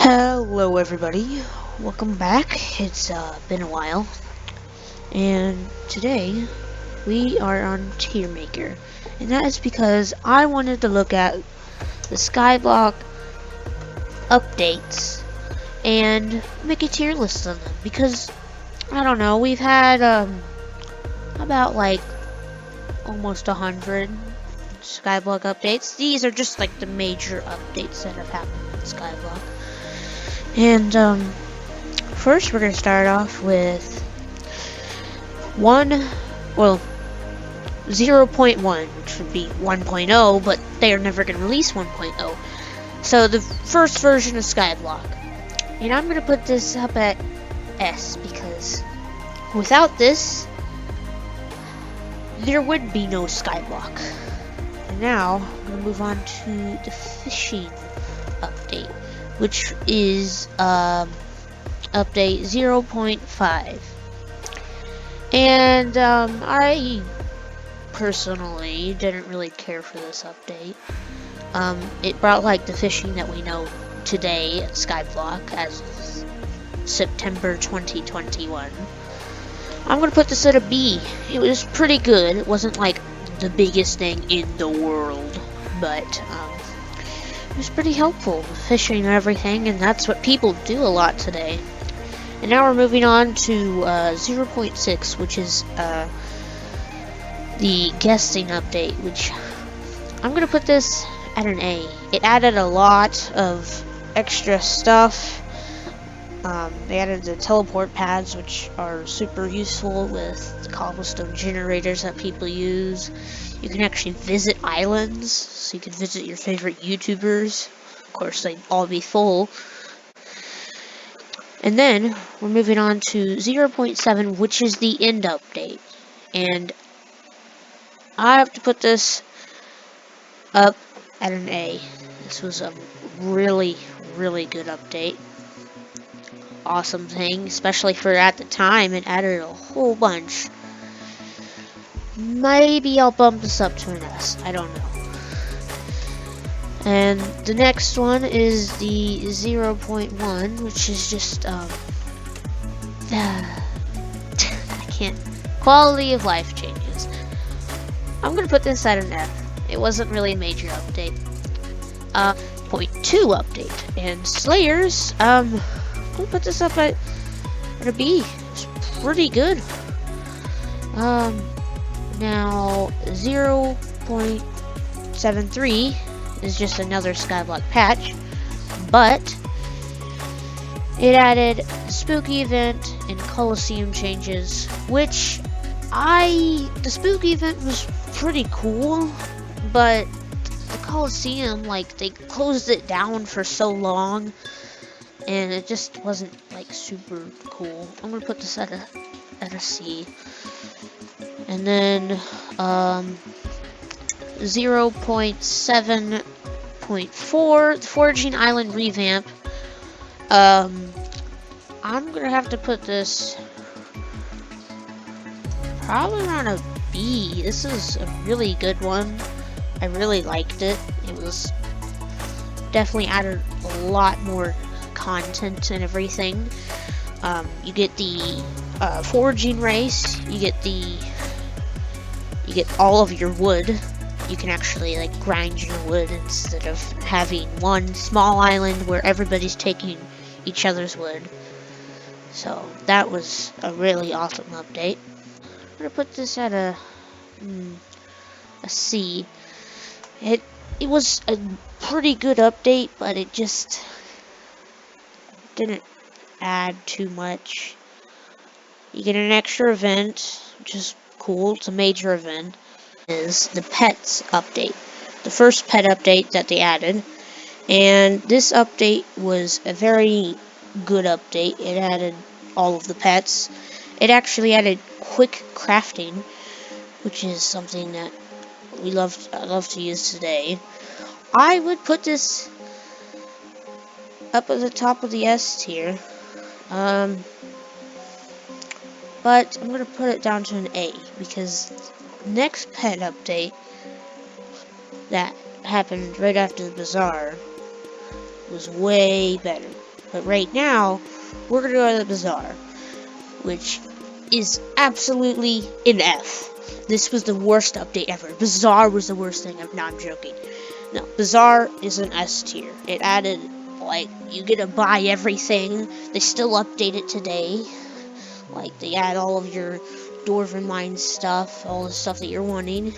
Hello everybody, welcome back. It's been a while, and today we are on tiremaker, and that is because I wanted to look at the Skyblock updates and make a tier list of them, because I don't know, we've had about like almost 100 Skyblock updates. These are just like the major updates that have happened in Skyblock. And first we're going to start off with 0.1, which would be 1.0, but they are never going to release 1.0. So the first version of Skyblock. And I'm going to put this up at S, because without this, there would be no Skyblock. And now, I'm going to move on to the fishing update, which is update 0.5. And I personally didn't really care for this update. It brought like the fishing that we know today at Skyblock as September 2021. I'm gonna put this at a B. It was pretty good. It wasn't like the biggest thing in the world, but it was pretty helpful, fishing and everything, and that's what people do a lot today. And now we're moving on to 0.6, which is the guesting update, which I'm gonna put this at an A. It added a lot of extra stuff. They added the teleport pads, which are super useful with the cobblestone generators that people use. You can actually visit islands, so you can visit your favorite YouTubers. Of course, they'd all be full. And then, we're moving on to 0.7, which is the end update. And I have to put this up at an A. This was a really, really good update. Awesome thing, especially for at the time. It added a whole bunch. Maybe I'll bump this up to an S, I don't know. And the next one is the 0.1, which is just I can't, quality of life changes. I'm gonna put this at an F. It wasn't really a major update. 0.2 update, and Slayers, I'm gonna put this up at a B. It's pretty good. Now 0.73 is just another Skyblock patch, but it added spooky event and Coliseum changes, which the spooky event was pretty cool, but the Coliseum, like, they closed it down for so long, and it just wasn't like super cool. I'm gonna put this at a C. And then 0.7.4, the Foraging Island Revamp. I'm gonna have to put this probably around a B. This is a really good one. I really liked it. It was definitely added a lot more content and everything. You get the foraging race. You get all of your wood. You can actually like grind your wood instead of having one small island where everybody's taking each other's wood. So that was a really awesome update. I'm gonna put this at a C. It was a pretty good update, but it just didn't add too much. You get an extra event, which is cool. It's a major event. Is the pets update, the first pet update that they added, and this update was a very good update. It added all of the pets. It actually added quick crafting, which is something that I love to use today. I would put this up at the top of the S tier, but I'm gonna put it down to an A, because next pet update that happened right after the bazaar was way better. But right now, we're gonna go to the Bazaar, which is absolutely an F. This was the worst update ever. Bazaar was the worst thing ever. No, I'm joking. No, Bazaar is an S tier. It added, like, you get to buy everything. They still update it today. Like, they add all of your Dwarven Mines stuff, all the stuff that you're wanting.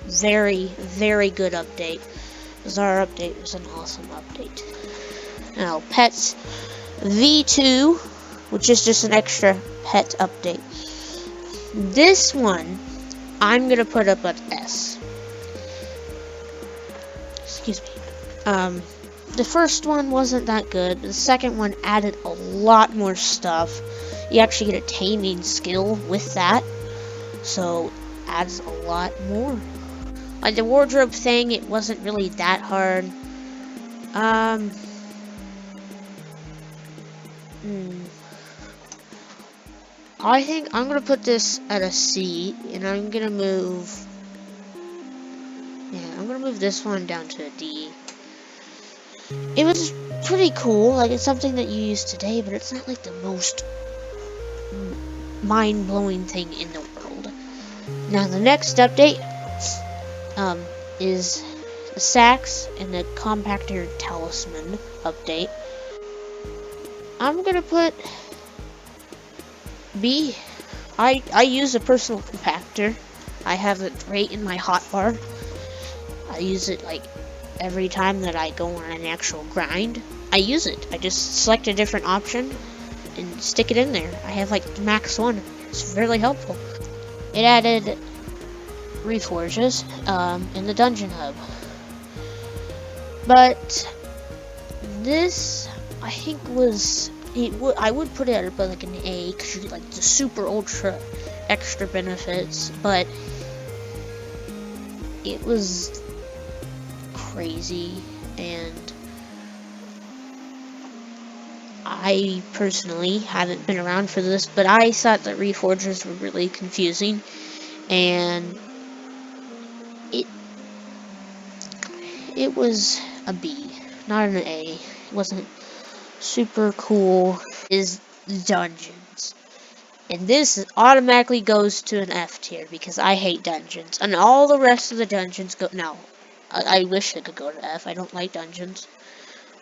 Very, very good update. Bazaar update was an awesome update. Now, Pets V2, which is just an extra pet update. This one, I'm gonna put up at S. Excuse me. The first one wasn't that good. The second one added a lot more stuff. You actually get a taming skill with that, so adds a lot more. Like the wardrobe thing, it wasn't really that hard. I think I'm gonna put this at a C, and I'm gonna move. Yeah, I'm gonna move this one down to a D. It was pretty cool. Like, it's something that you use today, but it's not like the most mind-blowing thing in the world. Now, the next update is the Sacks and the Compactor Talisman update. I'm gonna put B. I use a personal compactor. I have it right in my hotbar. I use it like every time that I go on an actual grind. I use it. I just select a different option and stick it in there. I have like max 1. It's really helpful. It added reforges in the dungeon hub. But this, I think, was I would put it at like an A because you get like the super ultra extra benefits, but it was crazy, and I personally haven't been around for this, but I thought that reforgers were really confusing, and it was a B, not an A. It wasn't super cool. Is dungeons, and this automatically goes to an F tier because I hate dungeons, and all the rest of the dungeons go. No, I wish it could go to F. I don't like dungeons.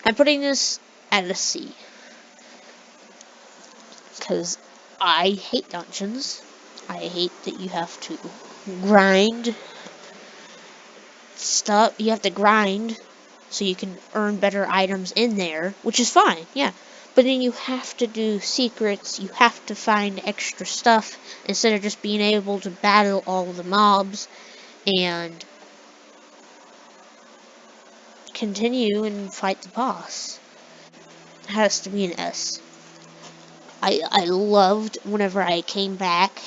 I'm putting this at a C because I hate dungeons. I hate that you have to grind stuff. You have to grind so you can earn better items in there, which is fine, yeah. But then you have to do secrets, you have to find extra stuff instead of just being able to battle all of the mobs and continue and fight the boss. It has to be an S. I loved whenever I came back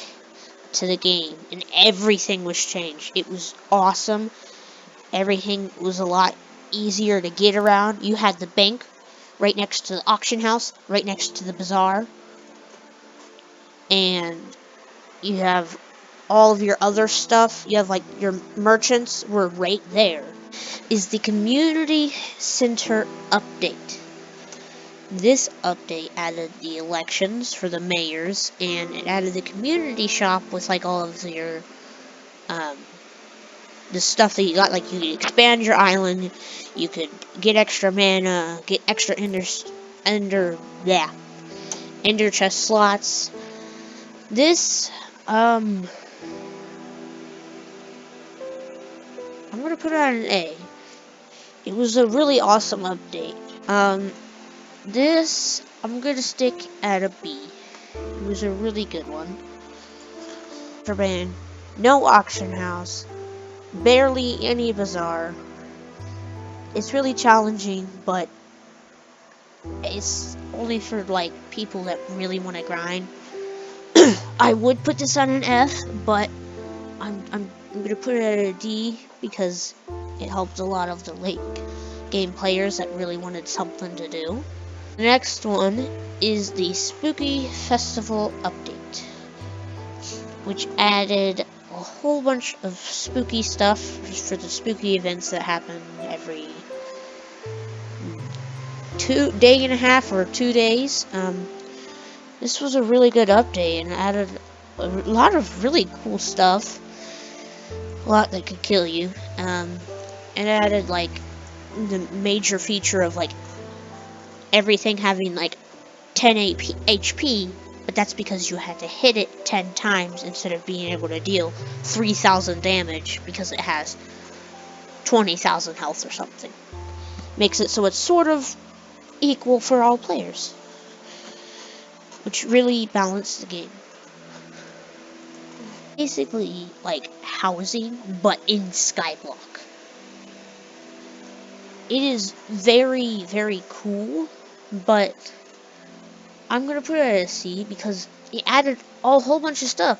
to the game and everything was changed. It was awesome. Everything was a lot easier to get around. You had the bank right next to the auction house, right next to the bazaar, and you have all of your other stuff. You have like your merchants were right there. Is the community center update. This update added the elections for the mayors, and it added the community shop with like all of your the stuff that you got. Like you could expand your island, you could get extra mana, get extra ender chest slots. This I'm gonna put it on an A. It was a really awesome update. This I'm gonna stick at a B. It was a really good one. For ban, no auction house, barely any bazaar. It's really challenging, but it's only for like people that really want to grind. I would put this on an F, but I'm gonna put it at a D because it helped a lot of the late game players that really wanted something to do. The next one is the Spooky Festival update, which added a whole bunch of spooky stuff for the spooky events that happen day and a half or 2 days. This was a really good update and added a lot of really cool stuff. A lot that could kill you. It added like the major feature of like everything having like 10 HP, but that's because you had to hit it 10 times instead of being able to deal 3,000 damage because it has 20,000 health or something. Makes it so it's sort of equal for all players, which really balanced the game. Basically like housing, but in Skyblock. It is very, very cool, but I'm gonna put it at a C because it added a whole bunch of stuff,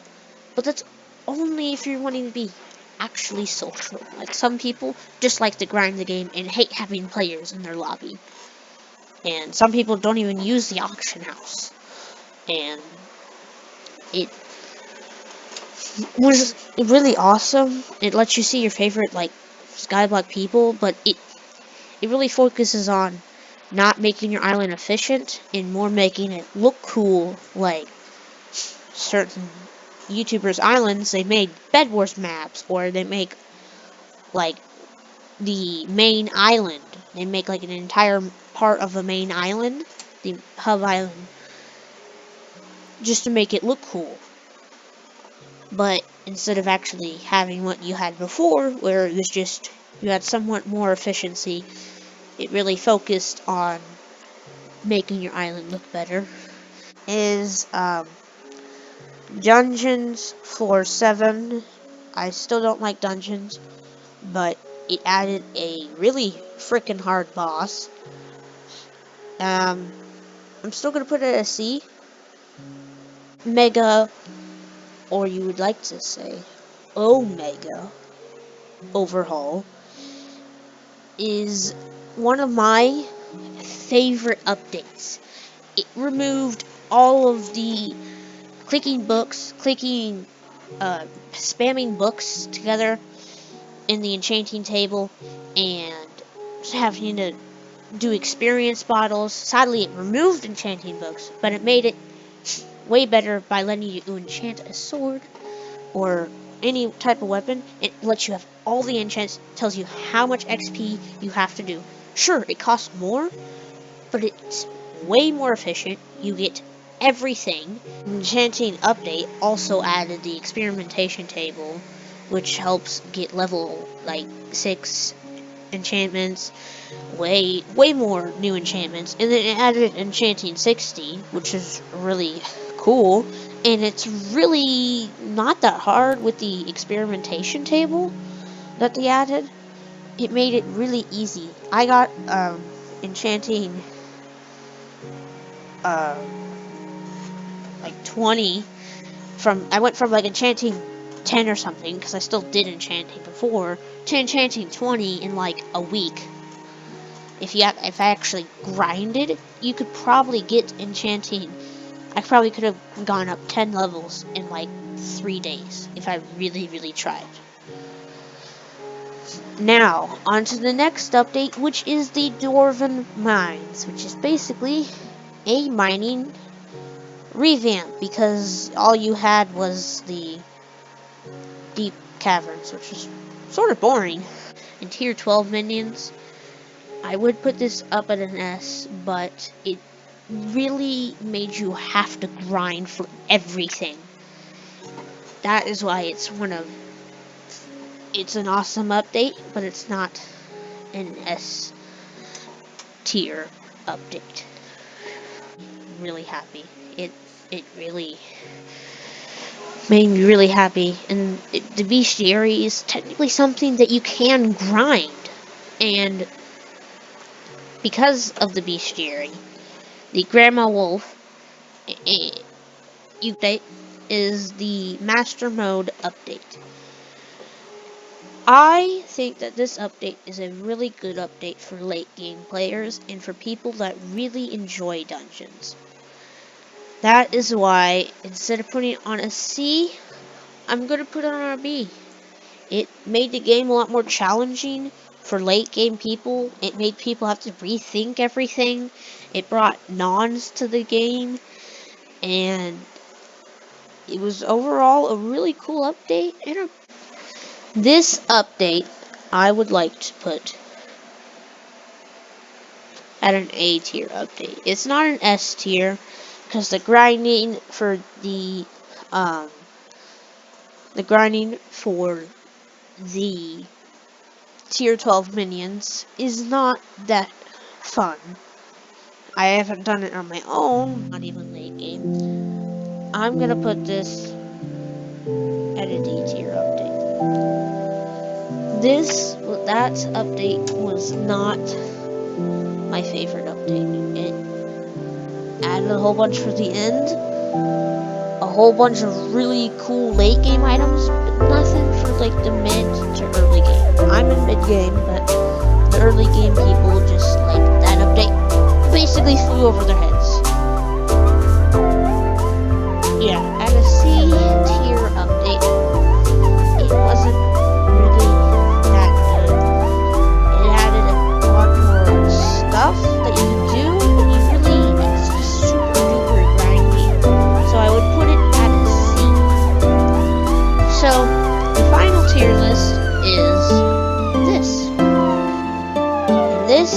but that's only if you're wanting to be actually social. Like some people just like to grind the game and hate having players in their lobby. And some people don't even use the auction house. And it was really awesome. It lets you see your favorite like Skyblock people, but it really focuses on not making your island efficient and more making it look cool. Like certain YouTubers' islands, they made Bed Wars maps, or they make like the main island. They make like an entire part of the main island, the hub island, just to make it look cool. But instead of actually having what you had before, where it was just you had somewhat more efficiency, it really focused on making your island look better. Is Dungeons Floor 7. I still don't like dungeons, but it added a really freaking hard boss. I'm still gonna put it at a C. Mega, or you would like to say Omega Overhaul, is one of my favorite updates. It removed all of the spamming books together in the enchanting table and having to do experience bottles. Sadly, it removed enchanting books, but it made it way better by letting you enchant a sword or any type of weapon. It lets you have all the enchants, tells you how much XP you have to do. Sure, it costs more, but it's way more efficient. You get everything. Enchanting update also added the experimentation table, which helps get level like 6 enchantments, way more new enchantments, and then it added enchanting 60, which is really cool. And it's really not that hard with the experimentation table that they added. It made it really easy. I got enchanting like 20 I went from like enchanting 10 or something, because I still did enchanting before, to enchanting 20 in like a week. If I actually grinded, you could probably get enchanting. I probably could have gone up 10 levels in like 3 days if I really tried. Now, on to the next update, which is the Dwarven Mines, which is basically a mining revamp, because all you had was the deep caverns, which was sort of boring. And tier 12 minions, I would put this up at an S, but it really made you have to grind for everything. That is why it's an awesome update, but it's not an S tier update. Really happy. It really made me really happy. And the bestiary is technically something that you can grind, and because of the bestiary, the Grandma Wolf update is the Master Mode update. I think that this update is a really good update for late game players and for people that really enjoy dungeons. That is why, instead of putting it on a C, I'm going to put it on a B. It made the game a lot more challenging for late game people, it made people have to rethink everything. It brought nons to the game, and it was overall a really cool update. And this update, I would like to put at an A tier update. It's not an S tier, because the grinding for the tier 12 minions is not that fun. I haven't done it on my own, not even late game. I'm gonna put this at a D tier update. That update was not my favorite update. It added a whole bunch for the end, a whole bunch of really cool late game items, but nothing for like the mid to early game. I'm in mid game, but the early game people just like that update basically flew over their heads. Yeah, at a C tier update, it wasn't really that good. It added a lot more stuff that you can do, but it's just super duper grindy. So I would put it at a C. So the final tier list is this. And this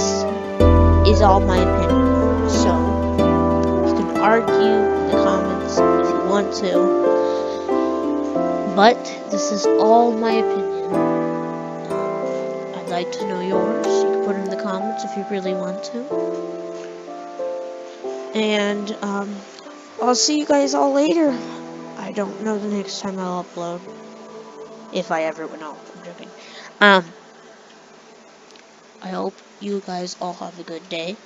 is all my opinion. So you can argue in the comments if you want to. But this is all my opinion. I'd like to know yours. You can put it in the comments if you really want to. And I'll see you guys all later. I don't know the next time I'll upload. If I ever went off. I'm joking. I hope you guys all have a good day.